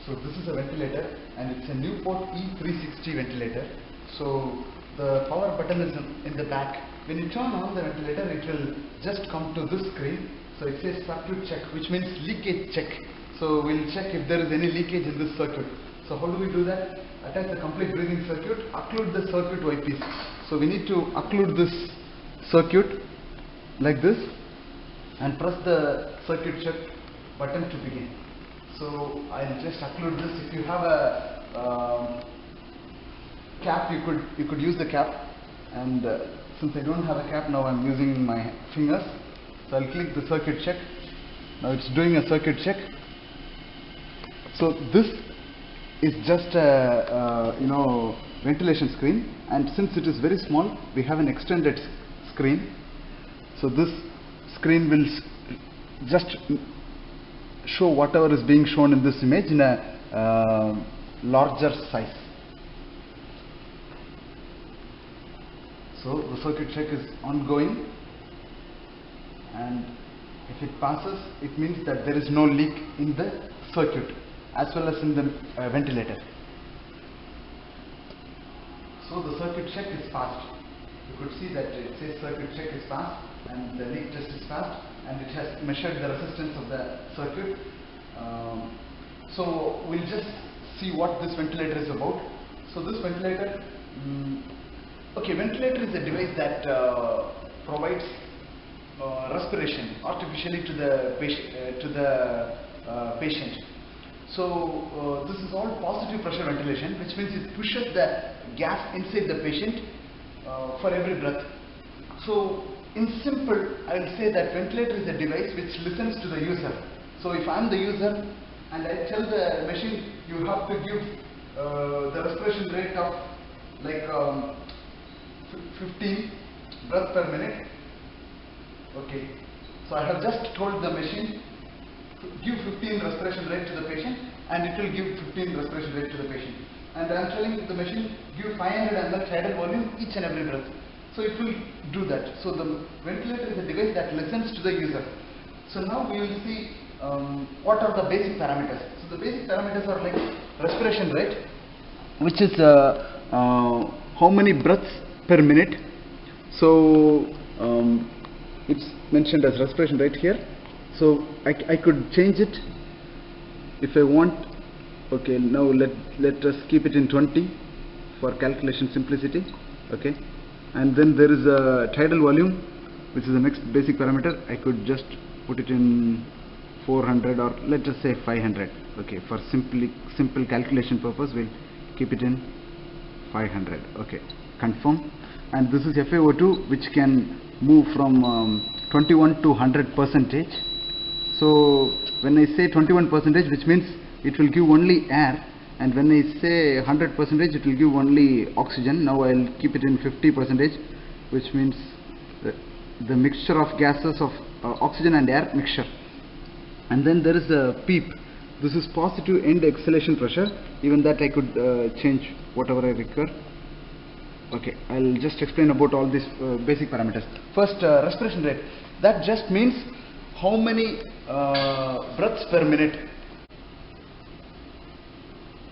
So this is a ventilator and it's a Newport E360 ventilator. So the power button is in the back. When you turn on the ventilator, it will just come to this screen. So it says circuit check, which means leakage check. So we'll check if there is any leakage in this circuit. So how do we do that? Attach the complete breathing circuit, occlude the circuit eyepiece. So we need to occlude this circuit like this and press the circuit check button to begin. So I'll just occlude this. If you have a cap, you could use the cap, and since I don't have a cap now, I'm using my fingers. So I'll click the circuit check. Now it's doing a circuit check. So this is just a ventilation screen, and since it is very small, we have an extended screen. So this screen will just show whatever is being shown in this image in a larger size. So the circuit check is ongoing, and if it passes, it means that there is no leak in the circuit as well as in the ventilator. So the circuit check is passed. You could see that it says circuit check is passed and the leak test is passed, and it has measured the resistance of the circuit. So we'll just see what this ventilator is about. So this ventilator, ventilator is a device that provides respiration artificially to the patient. So this is all positive pressure ventilation, which means it pushes the gas inside the patient for every breath. So in simple, I will say that ventilator is a device which listens to the user. So if I am the user and I tell the machine, you have to give the respiration rate of like 15 breaths per minute. Okay, so I have just told the machine to give 15 respiration rate to the patient, and it will give 15 respiration rate to the patient. And I am telling the machine, give 500 ml tidal volume each and every breath. So it will do that. So the ventilator is a device that listens to the user. So now we will see what are the basic parameters. So the basic parameters are like respiration rate, which is how many breaths per minute. So it's mentioned as respiration rate here. So I could change it if I want. Okay, now let us keep it in 20 for calculation simplicity. Okay, and then there is a tidal volume, which is the next basic parameter. I could just put it in 400, or let us say 500. Okay, for simple calculation purpose, we'll keep it in 500. Okay, confirm. And this is FiO2, which can move from 21 to 100%. So when I say 21%, which means it will give only air, and when I say 100%, it will give only oxygen. Now I'll keep it in 50%, which means the mixture of gases of oxygen and air mixture. And then there is a PEEP. This is positive end exhalation pressure. Even that I could change whatever I require. Okay, I'll just explain about all these basic parameters. First, respiration rate. That just means how many breaths per minute,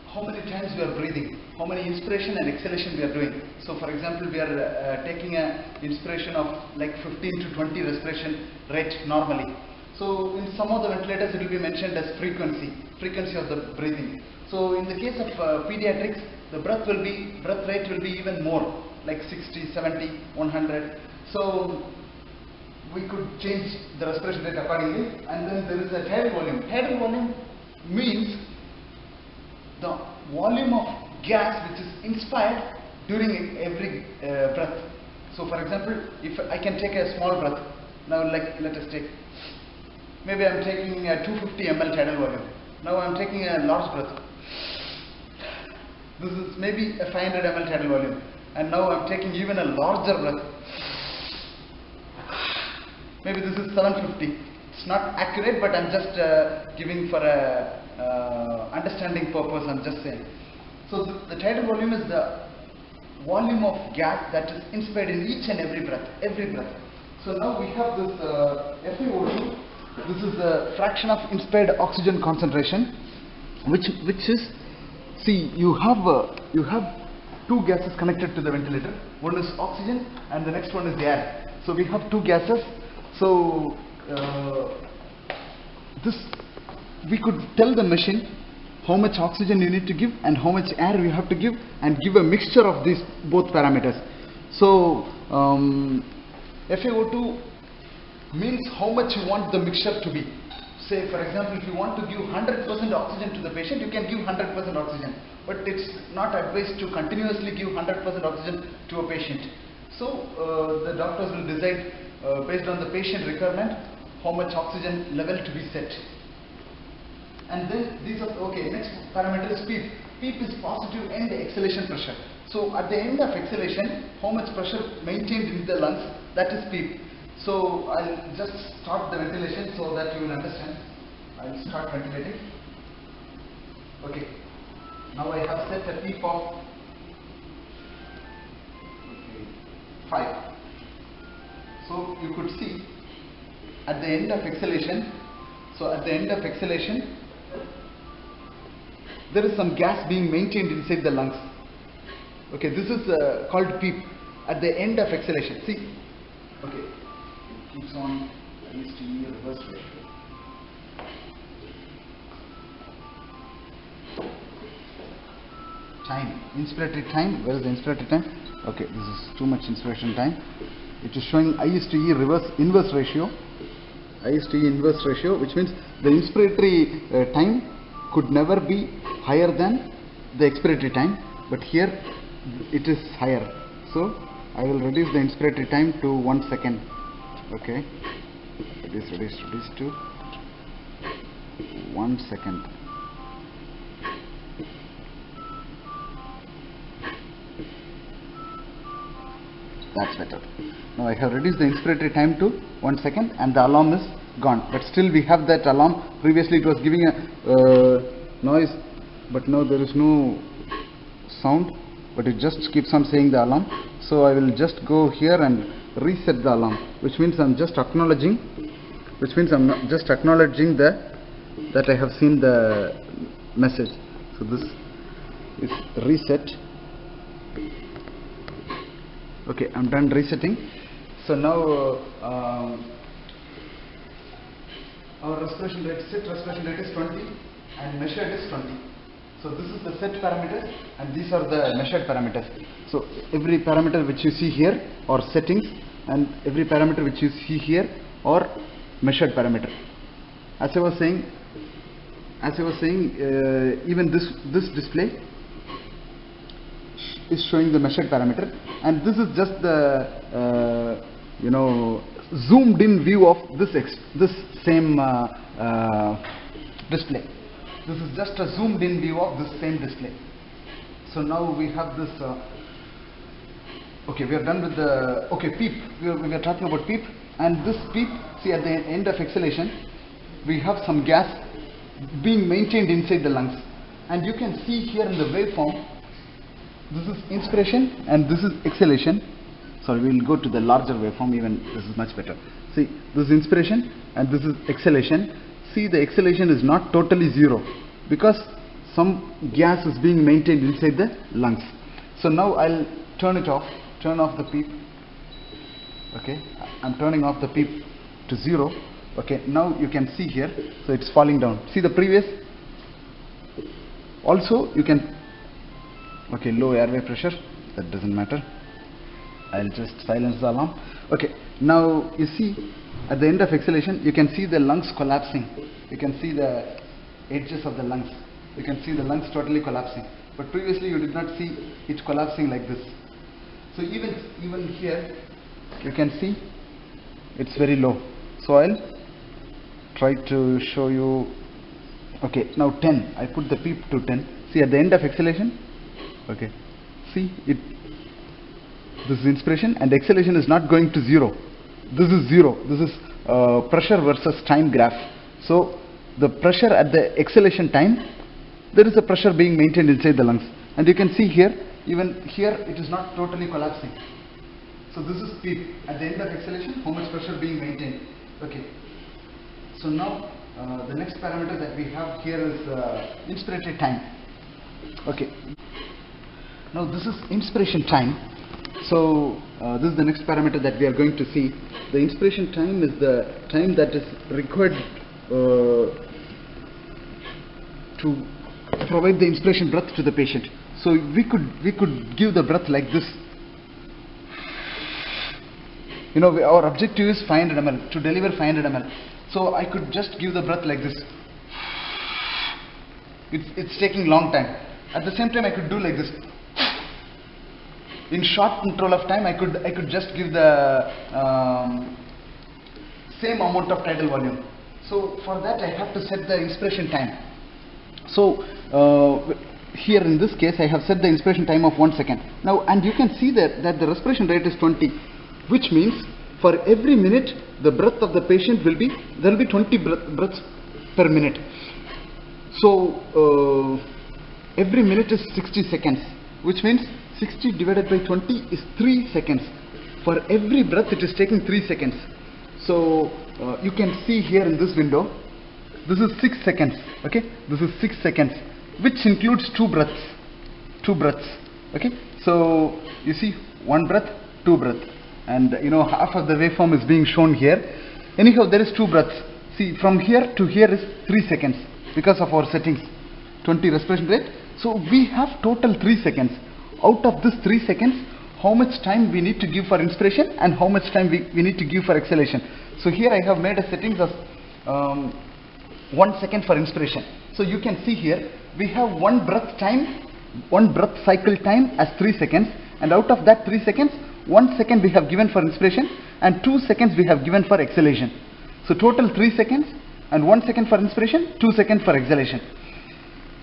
how many times we are breathing, how many inspiration and exhalation we are doing. So for example, we are taking an inspiration of like 15 to 20 respiration rate normally. So in some of the ventilators, it will be mentioned as frequency of the breathing. So in the case of pediatrics, the breath rate will be even more, like 60, 70, 100. So we could change the respiration rate accordingly. And then there is a tidal volume. Tidal volume means the volume of gas which is inspired during every breath. So for example, if I can take a small breath, now like let us take, maybe I am taking a 250 ml tidal volume. Now I am taking a large breath. This is maybe a 500 ml tidal volume, and now I am taking even a larger breath. Maybe this is 750. It's not accurate, but I'm just giving for a understanding purpose. I'm just saying. So the tidal volume is the volume of gas that is inspired in each and every breath. So now we have this FiO2. This is the fraction of inspired oxygen concentration. which is, see, you have two gases connected to the ventilator. One is oxygen and the next one is the air. So we have two gases. So this, we could tell the machine how much oxygen you need to give and how much air you have to give, and give a mixture of these both parameters. So FaO2 means how much you want the mixture to be. Say, for example, if you want to give 100% oxygen to the patient, you can give 100% oxygen, but it's not advised to continuously give 100% oxygen to a patient. So the doctors will decide based on the patient requirement how much oxygen level to be set. And then these are, okay, next parameter is PEEP. PEEP is positive end exhalation pressure. So at the end of exhalation, how much pressure maintained in the lungs, that is PEEP. So I'll just start the ventilation so that you will understand. I'll start ventilating. Okay. Now I have set a PEEP of 5. So you could see at the end of exhalation. So at the end of exhalation, there is some gas being maintained inside the lungs. Okay, this is called PEEP at the end of exhalation. See, okay. Keeps on reverse ratio. Time, inspiratory time. Where is the inspiratory time? Okay, this is too much inspiration time. It is showing I/E inverse ratio. I/E inverse ratio, which means the inspiratory time could never be higher than the expiratory time, but here it is higher. So I will reduce the inspiratory time to 1 second. Okay, reduce to 1 second. That's better. Now I have reduced the inspiratory time to 1 second and the alarm is gone, but still we have that alarm. Previously it was giving a noise, but now there is no sound, but it just keeps on saying the alarm. So I will just go here and reset the alarm, which means I'm just acknowledging, that I have seen the message. So this is reset. Okay, I'm done resetting. So now our respiration rate, set respiration rate is 20 and measured is 20. So this is the set parameters and these are the measured parameters. So every parameter which you see here are settings, and every parameter which you see here are measured parameter. As I was saying, even this display is showing the measured parameter, and this is just the zoomed in view of this same display. This is just a zoomed in view of this same display. So now we have this. Okay, we are done with the PEEP. We are talking about PEEP, and this PEEP. See, at the end of exhalation, we have some gas being maintained inside the lungs, and you can see here in the waveform. This is inspiration and this is exhalation. Sorry, we will go to the larger waveform. Even this is much better. See, this is inspiration and this is exhalation. See, the exhalation is not totally zero because some gas is being maintained inside the lungs. So now I'll turn it off. Turn off the PEEP. Okay, I'm turning off the PEEP to 0. Okay, now you can see here. So it's falling down. See the previous. Also, you can. Okay, low airway pressure, that doesn't matter. I'll just silence the alarm. Okay, now you see at the end of exhalation, you can see the lungs collapsing. You can see the edges of the lungs. You can see the lungs totally collapsing. But previously you did not see it collapsing like this. So even here, you can see it's very low. So I'll try to show you. Okay, now 10. I put the PEEP to 10. See at the end of exhalation. Okay, see it. This is inspiration and exhalation is not going to 0. This is 0. This is pressure versus time graph. So the pressure at the exhalation time, there is a pressure being maintained inside the lungs, and you can see here, even here it is not totally collapsing. So this is PEEP at the end of exhalation, how much pressure being maintained. Okay, so now the next parameter that we have here is inspiratory time. Okay. Now this is inspiration time. So this is the next parameter that we are going to see. The inspiration time is the time that is required to provide the inspiration breath to the patient. So we could give the breath like this. You know, our objective is 500 ml, to deliver 500 ml. So I could just give the breath like this. It's taking long time. At the same time, I could do like this. In short interval of time, I could just give the same amount of tidal volume. So for that, I have to set the inspiration time. So here in this case, I have set the inspiration time of 1 second. Now, and you can see that the respiration rate is 20, which means for every minute, the breath of the patient will be, there will be 20 breaths per minute. So every minute is 60 seconds, which means 60 divided by 20 is 3 seconds. For every breath, it is taking 3 seconds. So you can see here in this window, this is 6 seconds. Okay, this is 6 seconds, which includes 2 breaths. 2 breaths. Okay, so you see 1 breath, 2 breath, and you know half of the waveform is being shown here. Anyhow, there is 2 breaths. See, from here to here is 3 seconds because of our settings, 20 respiration rate. So we have total 3 seconds. Out of this 3 seconds, how much time we need to give for inspiration and how much time we need to give for exhalation. So here I have made a settings of 1 second for inspiration. So you can see here we have 1 breath time, 1 breath cycle time as 3 seconds, and out of that 3 seconds, 1 second we have given for inspiration and 2 seconds we have given for exhalation. So total 3 seconds and 1 second for inspiration, 2 seconds for exhalation.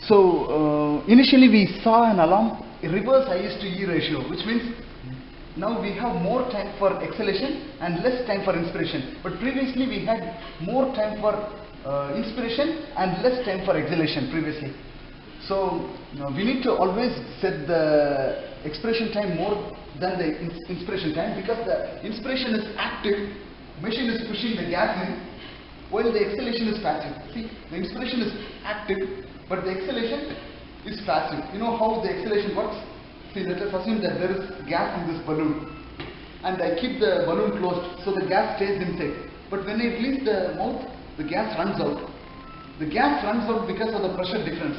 So initially we saw an alarm, a reverse IS to E ratio, which means now we have more time for exhalation and less time for inspiration. But previously we had more time for inspiration and less time for exhalation previously. So we need to always set the expiration time more than the inspiration time, because the inspiration is active, machine is pushing the gas in, while the exhalation is passive. See, the inspiration is active, but the exhalation is passive. You know how the exhalation works? See, let us assume that there is gas in this balloon, and I keep the balloon closed so the gas stays inside. But when I release the mouth, the gas runs out. The gas runs out because of the pressure difference.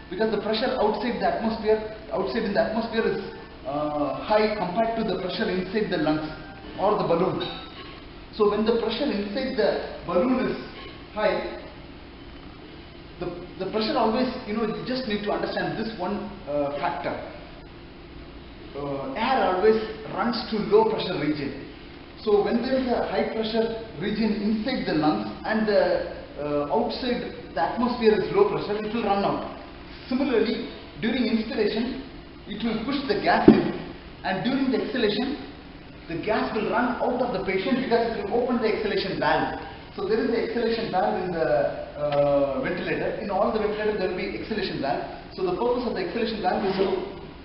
Because the pressure outside the atmosphere, outside in the atmosphere is high compared to the pressure inside the lungs or the balloon. So when the pressure inside the balloon is high, the pressure always, you just need to understand this one factor. Air always runs to low pressure region. So when there is a high pressure region inside the lungs and the outside the atmosphere is low pressure, it will run out. Similarly, during inspiration, it will push the gas in, and during the exhalation, the gas will run out of the patient because it will open the exhalation valve. So there is the exhalation valve in the ventilator. In all the ventilators, there will be exhalation valve. So the purpose of the exhalation valve is to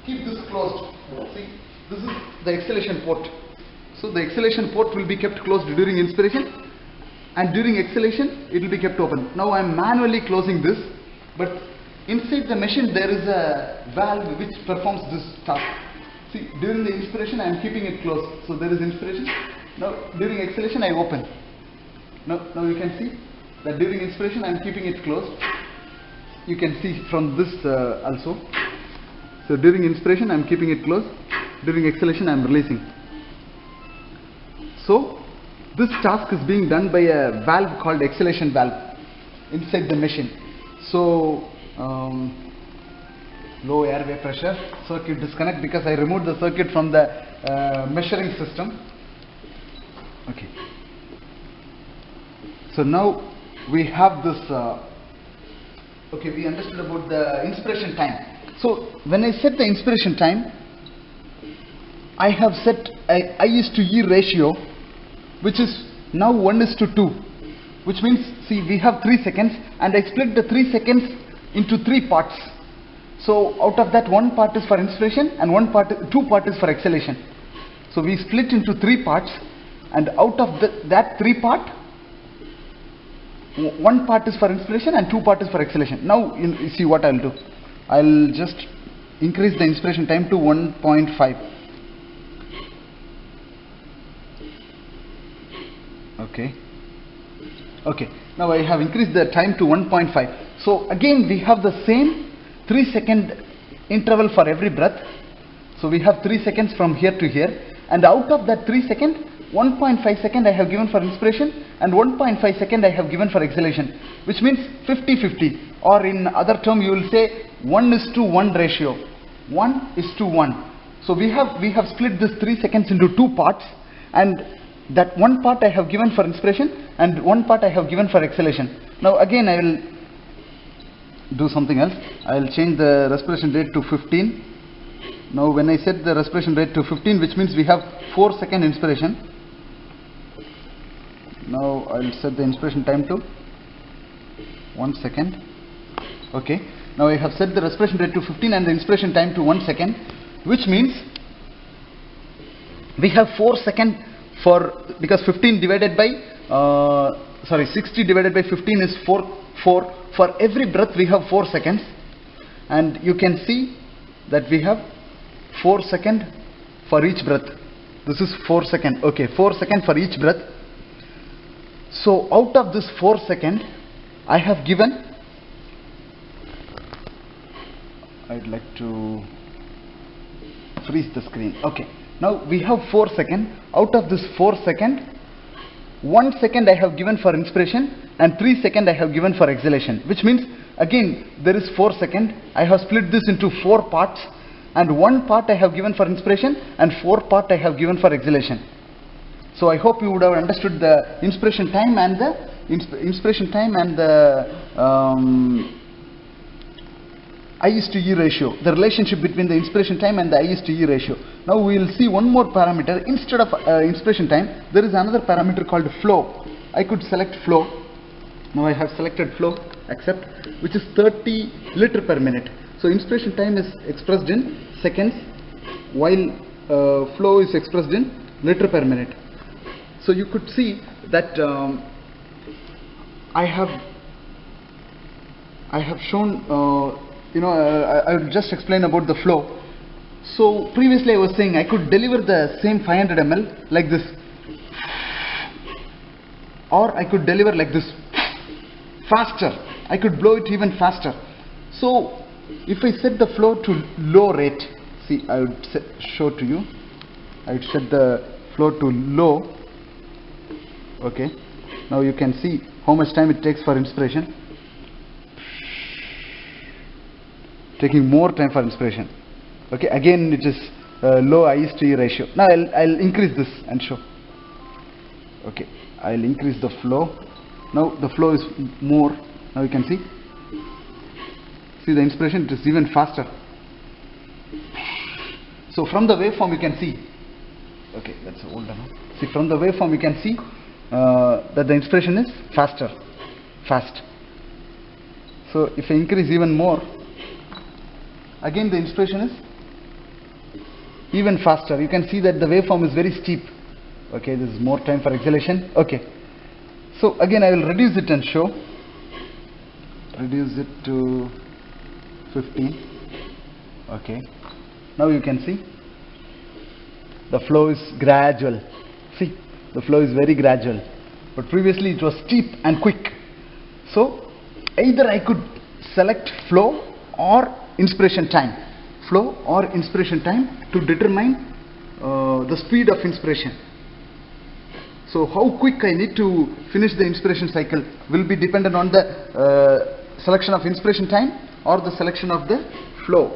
keep this closed. See, this is the exhalation port. So the exhalation port will be kept closed during inspiration, and during exhalation, it will be kept open. Now I am manually closing this, but inside the machine there is a valve which performs this task. See, during the inspiration I am keeping it closed. So there is inspiration. Now during exhalation I open. Now you can see that during inspiration I am keeping it closed. You can see from this also. So during inspiration I am keeping it closed. During exhalation I am releasing. So this task is being done by a valve called exhalation valve inside the machine. So low airway pressure, circuit disconnect, because I removed the circuit from the measuring system. Okay. So now we have this, okay, we understood about the inspiration time. So when I set the inspiration time, I have set a I is to E ratio, which is now 1:2, which means, see, we have 3 seconds and I split the 3 seconds into 3 parts. So out of that, 1 part is for inspiration and 2 part is for exhalation. So we split into 3 parts, and out of that 3 part, one part is for inspiration and 2 part is for exhalation. Now you see what I'll do. I'll just increase the inspiration time to 1.5. Okay, now I have increased the time to 1.5. So again we have the same 3-second interval for every breath. So we have 3 seconds from here to here, and out of that 3 seconds, 1.5 second I have given for inspiration and 1.5 second I have given for exhalation, which means 50-50, or in other term you will say 1:1 ratio. 1:1. So we have split this 3 seconds into 2 parts, and that one part I have given for inspiration and one part I have given for exhalation. Now again I will do something else. I will change the respiration rate to 15. Now when I set the respiration rate to 15, which means we have 4 second inspiration. Now I will set the inspiration time to 1 second. Okay, now I have set the respiration rate to 15 and the inspiration time to 1 second, which means we have 4 seconds for, because 15 divided by 60 divided by 15 is 4. For every breath we have 4 seconds, and you can see that we have 4 seconds for each breath. This is 4 seconds. Okay, 4 seconds for each breath. So out of this 4 seconds I have given, I'd like to freeze the screen. Okay, now we have 4 seconds. Out of this 4 seconds, 1 second I have given for inspiration and 3 seconds I have given for exhalation, which means again there is 4 seconds. I have split this into 4 parts, and 1 part I have given for inspiration and 4 part I have given for exhalation. So I hope you would have understood the inspiration time and the I/E ratio, the relationship between the inspiration time and the I/E ratio. Now we will see one more parameter. Instead of inspiration time, there is another parameter called flow. I could select flow. Now I have selected flow, accept, which is 30 liter per minute. So inspiration time is expressed in seconds, while flow is expressed in liter per minute. So you could see that I have shown, I will just explain about the flow. So previously I was saying I could deliver the same 500 ml like this, or I could deliver like this, faster. I could blow it even faster. So if I set the flow to low rate, see, I would show to you. I would set the flow to low. Okay, now you can see how much time it takes for inspiration. Taking more time for inspiration. Okay, again it is low I/E ratio. Now I'll increase this and show. Okay, I'll increase the flow. Now the flow is more. Now you can see the inspiration, it is even faster. So from the waveform you can see, okay, that's older now. See, from the waveform you can see that the inspiration is fast. So if I increase even more, again the inspiration is even faster. You can see that the waveform is very steep. Okay, this is more time for exhalation. Okay, so again I will reduce it and show. Reduce it to 15. Okay, now you can see the flow is gradual. See, the flow is very gradual, but previously it was steep and quick. So either I could select flow or inspiration time, to determine the speed of inspiration. So how quick I need to finish the inspiration cycle will be dependent on the selection of inspiration time or the selection of the flow.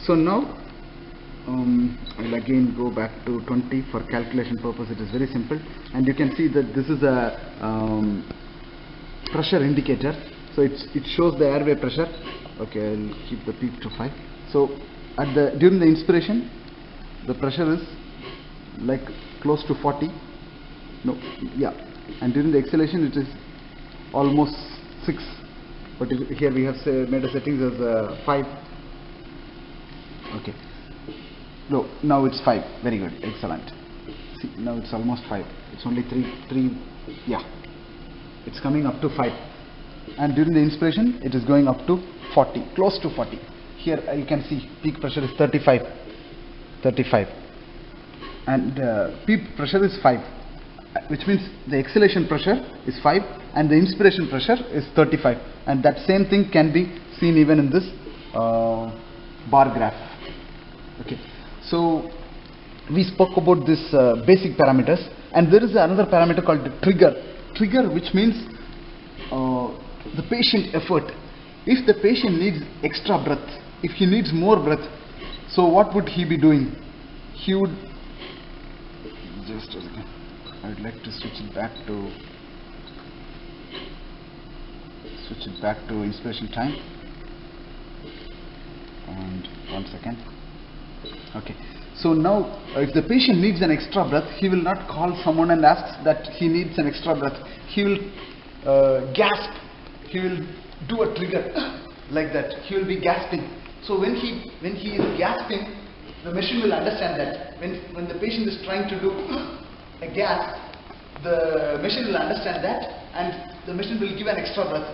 So now I'll again go back to 20 for calculation purpose. It is very simple, and you can see that this is a pressure indicator. So it shows the airway pressure. Okay, I'll keep the peak to 5. So during the inspiration, the pressure is like close to 40. No, yeah, and during the exhalation it is almost 6. But here we have made a settings as 5. Okay. No, now it's 5. Very good, excellent. See, now it's almost 5. It's only 3. Yeah. it's coming up to 5, and during the inspiration it is going up to 40, close to 40. Here you can see peak pressure is 35, and peak pressure is 5, which means the exhalation pressure is 5 and the inspiration pressure is 35, and that same thing can be seen even in this bar graph. Okay, so we spoke about this basic parameters, and there is another parameter called the trigger, which means the patient effort. If the patient needs extra breath, if he needs more breath, so what would he be doing? He would, just a second, I would like to switch it back to inspiration time, and 1 second. Okay, so now if the patient needs an extra breath, he will not call someone and ask that he needs an extra breath. He will gasp, he will do a trigger like that, he will be gasping. So when he is gasping, the machine will understand that. When the patient is trying to do a gasp, the machine will understand that, and the machine will give an extra breath.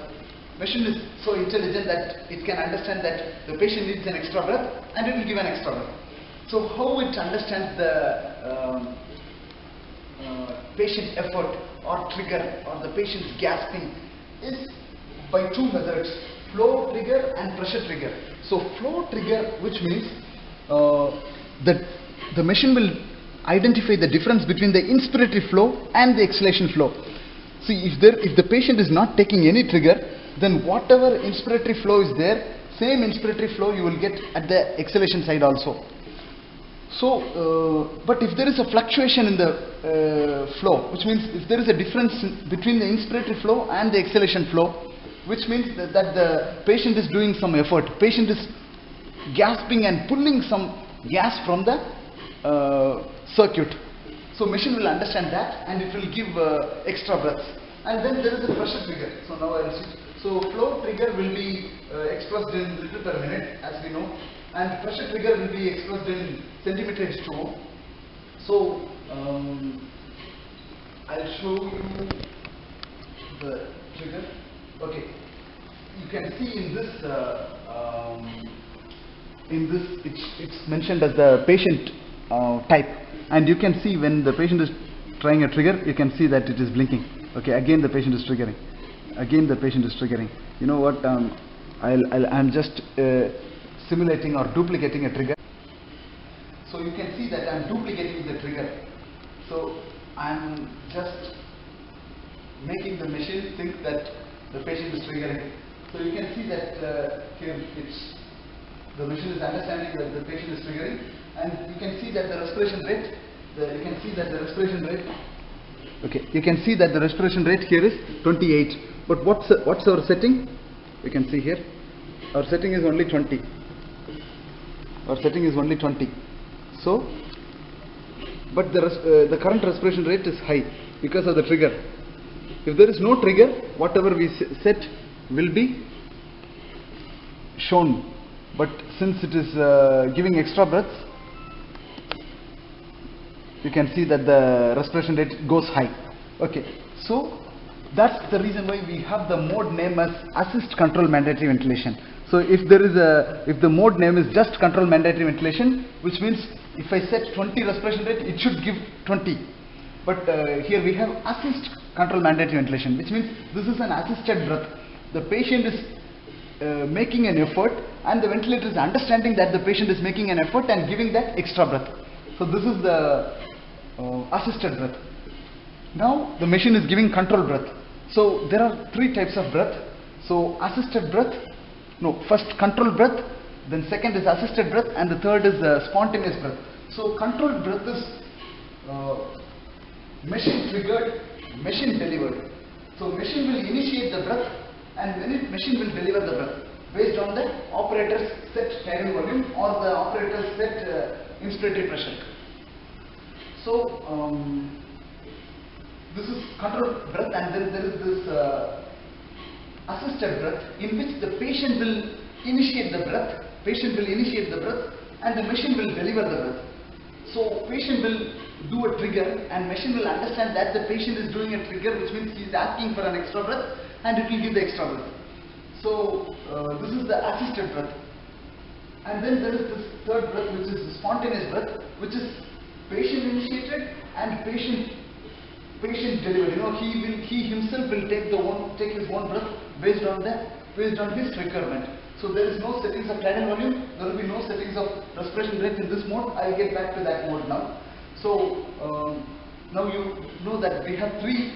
Machine is so intelligent that it can understand that the patient needs an extra breath, and it will give an extra breath. So how it understands the patient effort or trigger or the patient's gasping is by 2 methods: flow trigger and pressure trigger. So flow trigger, which means that the machine will identify the difference between the inspiratory flow and the exhalation flow. See, if the patient is not taking any trigger, then whatever inspiratory flow is there, same inspiratory flow you will get at the exhalation side also. So, but if there is a fluctuation in the flow, which means if there is a difference between the inspiratory flow and the exhalation flow, which means that the patient is doing some effort, patient is gasping and pulling some gas from the circuit. So machine will understand that, and it will give extra breaths. And then there is a pressure trigger. So now I will see. So flow trigger will be expressed in liter per minute, as we know, and pressure trigger will be expressed in centimeter H2O. So I'll show you the trigger. Okay, you can see in this it's mentioned as the patient type, and you can see when the patient is trying a trigger, you can see that it is blinking. Okay, again the patient is triggering. You know what? I'm just simulating or duplicating a trigger. So you can see that I'm duplicating the trigger. So I'm just making the machine think that the patient is triggering. So you can see that here the machine is understanding that the patient is triggering, and you can see that the respiration rate. Okay, you can see that the respiration rate here is 28. But what's our setting? You can see here, our setting is only 20. So, but the current respiration rate is high because of the trigger. If there is no trigger, whatever we set will be shown. But since it is giving extra breaths, you can see that the respiration rate goes high. Okay, so that's the reason why we have the mode name as assist control mandatory ventilation. So if the mode name is just control mandatory ventilation, which means if I set 20 respiration rate, it should give 20. But here we have assist control mandatory ventilation, which means this is an assisted breath. The patient is making an effort, and the ventilator is understanding that the patient is making an effort and giving that extra breath. So this is the assisted breath. Now the machine is giving control breath. So there are 3 types of breath. So assisted breath, first control breath, then second is assisted breath, and the third is spontaneous breath. So controlled breath is machine triggered, machine delivered. So machine will initiate the breath, and machine will deliver the breath based on the operator's set tidal volume or the operator's set inspiratory pressure. So this is controlled breath, and then there is this assisted breath, in which the patient will initiate the breath, and the machine will deliver the breath. So patient will do a trigger, and machine will understand that the patient is doing a trigger, which means he is asking for an extra breath, and it will give the extra breath. So this is the assisted breath. And then there is this third breath, which is the spontaneous breath, which is patient initiated and patient delivered. You know, he himself will take his own breath based on his requirement. So there is no settings of tidal volume. There will be no settings of respiration rate in this mode. I'll get back to that mode now. So now you know that we have three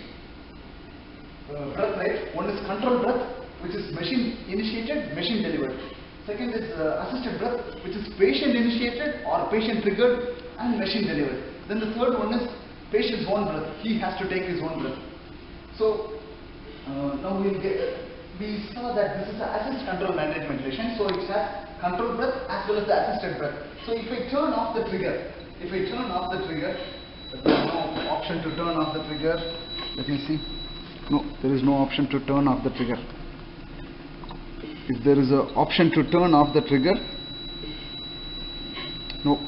breath rates. One is control breath, which is machine initiated, machine delivered. Second is assisted breath, which is patient initiated or patient triggered and machine delivered. Then the third one is patient's own breath. He has to take his own breath. So now we saw that this is the assist control mandate ventilation. So it has control breath as well as the assisted breath. So if I turn off the trigger, there is no option to turn off the trigger. Let me see. No, there is no option to turn off the trigger. If there is an option to turn off the trigger, no,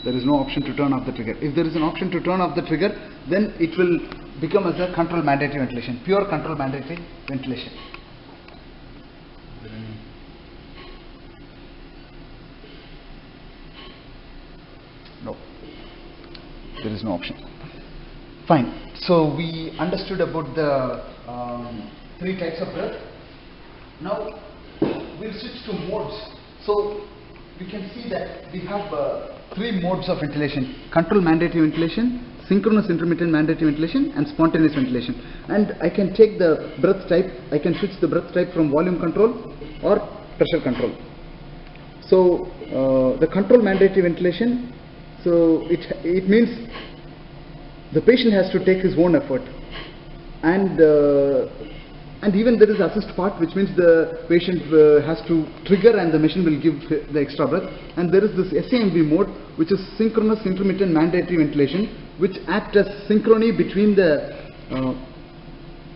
there is no option to turn off the trigger. If there is an option to turn off the trigger, then it will become as a control mandatory ventilation, pure control mandatory ventilation. No, there is no option. Fine. So we understood about the three types of breath. Now we'll switch to modes. So we can see that we have three modes of ventilation: control mandatory ventilation, synchronous intermittent mandatory ventilation, and spontaneous ventilation. And I can take the breath type, I can switch the breath type from volume control or pressure control. So the control mandatory ventilation, so it means the patient has to take his own effort, and even there is assist part, which means the patient has to trigger and the machine will give the extra breath. And there is this SAMV mode, which is synchronous intermittent mandatory ventilation, which acts as synchrony between the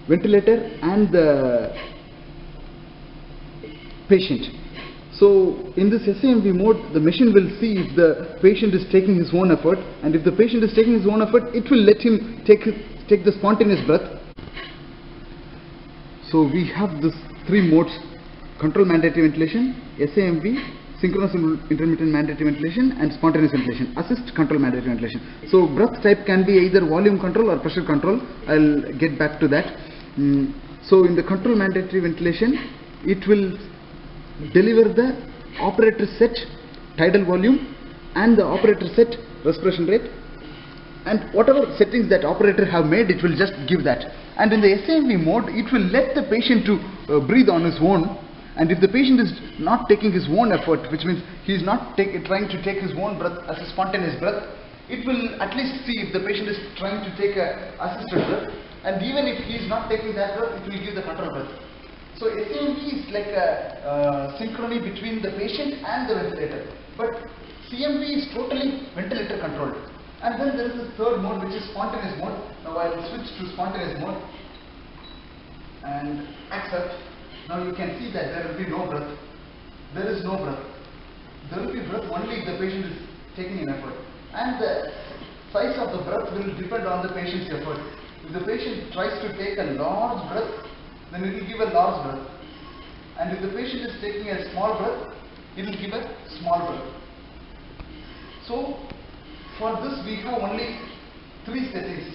ventilator and the patient. So in this SAMV mode, the machine will see if the patient is taking his own effort, and if the patient is taking his own effort, it will let him take the spontaneous breath. So we have these three modes: control mandatory ventilation, SAMV, synchronous intermittent mandatory ventilation, and spontaneous ventilation, assist control mandatory ventilation. So breath type can be either volume control or pressure control. I'll get back to that. So in the control mandatory ventilation, it will deliver the operator set tidal volume and the operator set respiration rate, and whatever settings that operator have made, it will just give that. And in the SAMV mode, it will let the patient to breathe on his own. And if the patient is not taking his own effort, which means he is not trying to take his own breath as a spontaneous breath, it will at least see if the patient is trying to take a assisted breath. And even if he is not taking that breath, it will give the control breath. So SAMV is like a synchrony between the patient and the ventilator. But CMV is totally ventilator controlled. And then there is the third mode, which is spontaneous mode. Now I will switch to spontaneous mode and accept. Now you can see that there will be no breath. There is no breath. There will be breath only if the patient is taking an effort. And the size of the breath will depend on the patient's effort. If the patient tries to take a large breath, then it will give a large breath. And if the patient is taking a small breath, it will give a small breath. So for this we have only three settings: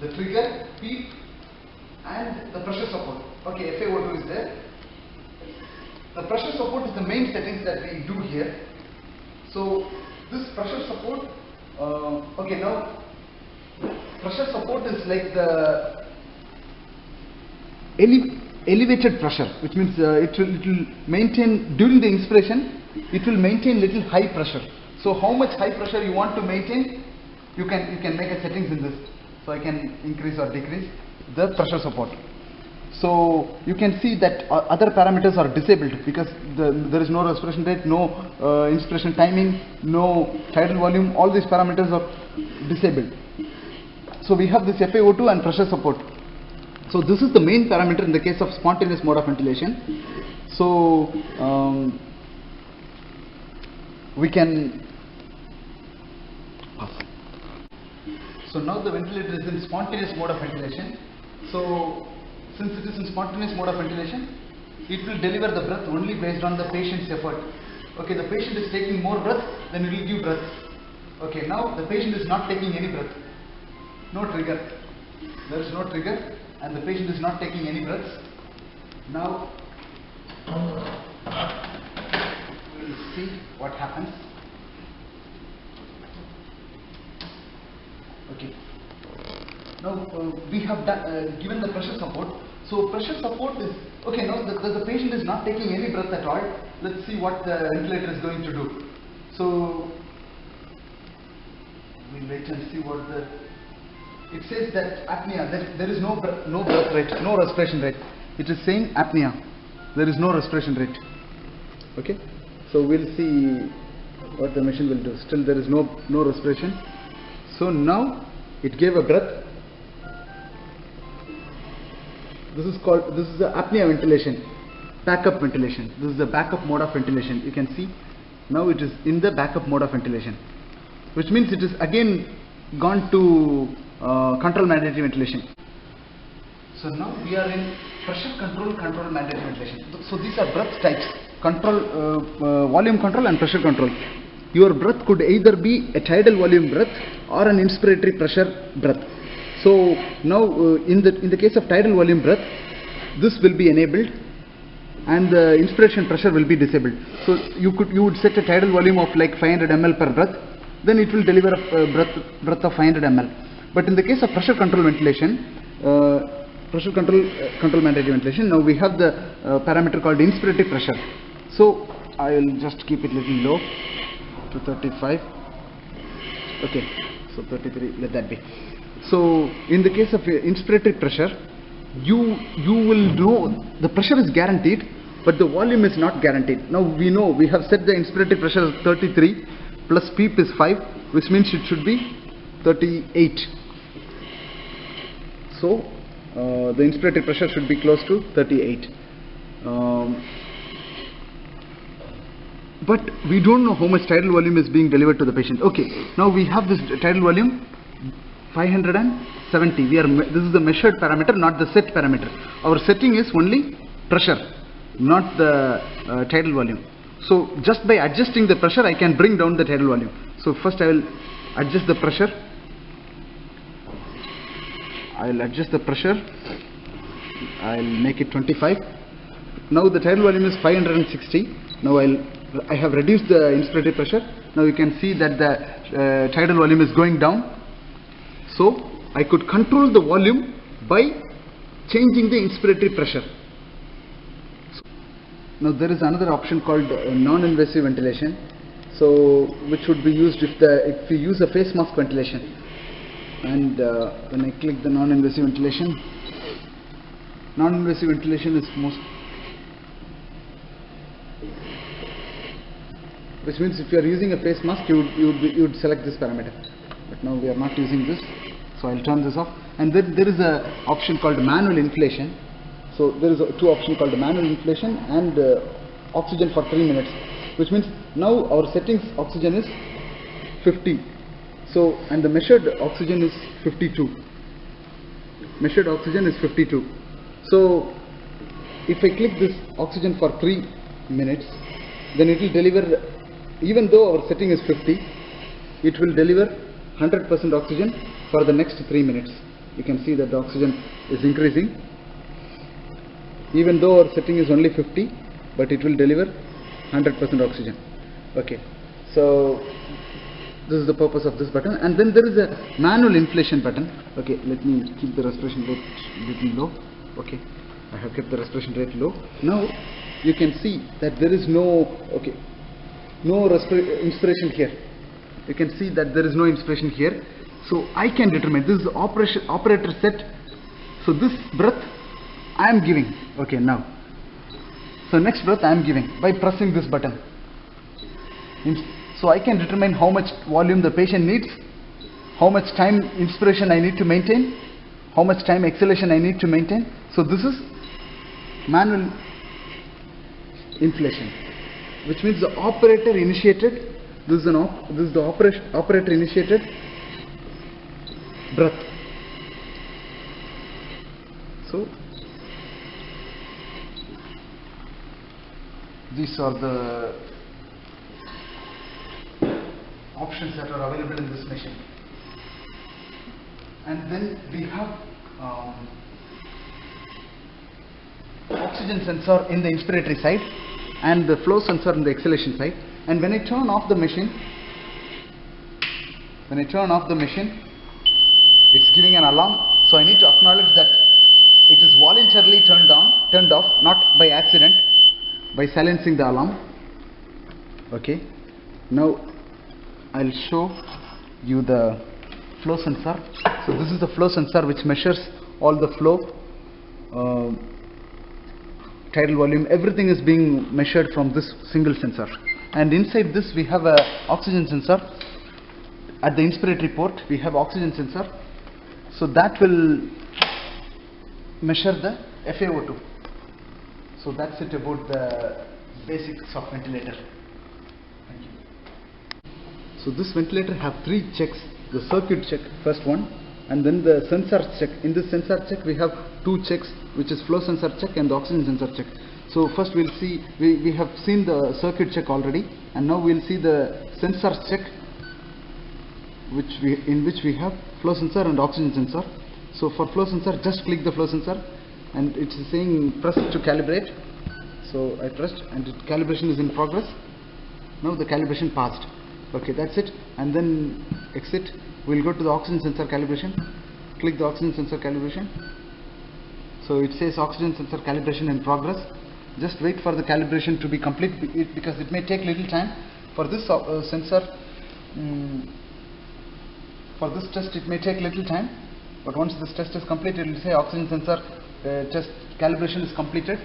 the trigger, PEEP, and the pressure support. Okay, FaO2 is there. The pressure support is the main settings that we do here. So this pressure support, okay, now pressure support is like the elevated pressure, which means it will maintain during the inspiration, it will maintain little high pressure. So how much high pressure you want to maintain, you can make a settings in this. So I can increase or decrease the pressure support. So you can see that other parameters are disabled because there is no respiration rate, no inspiration timing, no tidal volume. All these parameters are disabled. So we have this FaO2 and pressure support. So this is the main parameter in the case of spontaneous mode of ventilation. So we can pass. So now the ventilator is in spontaneous mode of ventilation. So since it is in spontaneous mode of ventilation, it will deliver the breath only based on the patient's effort. Okay, the patient is taking more breath, then it will give breath. Okay, now the patient is not taking any breath. No trigger. There is no trigger and the patient is not taking any breaths. Now we will see what happens. Okay. Now we have given the pressure support. So pressure support is okay. Now the patient is not taking any breath at all. Let's see what the ventilator is going to do. So we'll wait and see what the. It says that apnea. There is no breath rate, no respiration rate. It is saying apnea. There is no respiration rate. Okay. So we'll see what the machine will do. Still there is no respiration. So now it gave a breath. This is the apnea ventilation, backup ventilation. This is the backup mode of ventilation. You can see now it is in the backup mode of ventilation, which means it is again gone to control mandatory ventilation. So now we are in pressure control mandatory ventilation. So these are breath types: control, volume control and pressure control. Your breath could either be a tidal volume breath or an inspiratory pressure breath. So now in the case of tidal volume breath, this will be enabled and the inspiration pressure will be disabled. So you would set a tidal volume of like 500 ml per breath, then it will deliver a breath of 500 ml. But in the case of pressure control ventilation, pressure control mandatory ventilation, now we have the parameter called inspiratory pressure. So I will just keep it little low to 35. Okay, so 33, let that be. So in the case of inspiratory pressure, you will know the pressure is guaranteed, but the volume is not guaranteed. Now we know we have set the inspiratory pressure as 33 plus PEEP is 5, which means it should be 38. So the inspiratory pressure should be close to 38. But we don't know how much tidal volume is being delivered to the patient. Okay, now we have this tidal volume 570. This is the measured parameter, not the set parameter. Our setting is only pressure, not the tidal volume. So just by adjusting the pressure, I can bring down the tidal volume. So first I will adjust the pressure. I will adjust the pressure. I will make it 25. Now the tidal volume is 560. Now I have reduced the inspiratory pressure. Now you can see that the tidal volume is going down. So I could control the volume by changing the inspiratory pressure. Now there is another option called non-invasive ventilation, so which would be used if you use a face mask ventilation. And when I click the non-invasive ventilation is which means if you are using a face mask, you would select this parameter. But now we are not using this, so I will turn this off. And then there is a option called manual inflation. So there is two options called manual inflation and oxygen for 3 minutes, which means now our settings oxygen is 50. So and the measured oxygen is 52. Measured oxygen is 52. So if I click this oxygen for 3 minutes, then it will deliver, even though our setting is 50, it will deliver 100% oxygen for the next 3 minutes. You can see that the oxygen is increasing. Even though our setting is only 50, but it will deliver 100% oxygen. Okay, so this is the purpose of this button. And then there is a manual inflation button. Okay, let me keep the respiration rate little low. Okay, I have kept the respiration rate low. Now you can see that there is no inspiration here. You can see that there is no inspiration here. So I can determine, this is operator set. So this breath I am giving. Okay, now. So next breath I am giving by pressing this button. So I can determine how much volume the patient needs, how much time inspiration I need to maintain, how much time exhalation I need to maintain. So this is manual inflation, which means the operator initiated. This is the operator initiated breath. So these are the options that are available in this machine. And then we have oxygen sensor in the inspiratory side and the flow sensor in the exhalation side. And when I turn off the machine, it's giving an alarm. So I need to acknowledge that it is voluntarily turned off, not by accident, by silencing the alarm. Okay. Now I'll show you the flow sensor. So this is the flow sensor which measures all the flow, tidal volume, everything is being measured from this single sensor. And inside this we have a oxygen sensor. At the inspiratory port we have oxygen sensor, so that will measure the FaO2. So that's it about the basics of ventilator. Thank you. So this ventilator have 3 checks: the circuit check, first one, and then the sensor check. In this sensor check we have 2 checks, which is flow sensor check and the oxygen sensor check. So first we'll see, we have seen the circuit check already, and now we'll see the sensor check, in which we have flow sensor and oxygen sensor. So for flow sensor, just click the flow sensor and it's saying press to calibrate. So I pressed and calibration is in progress. Now the calibration passed. Okay, that's it. And then exit. We'll go to the oxygen sensor calibration. Click the oxygen sensor calibration. So it says oxygen sensor calibration in progress. Just wait for the calibration to be complete, because it may take little time. For this sensor, for this test it may take little time, but once this test is complete, it will say oxygen sensor test calibration is completed.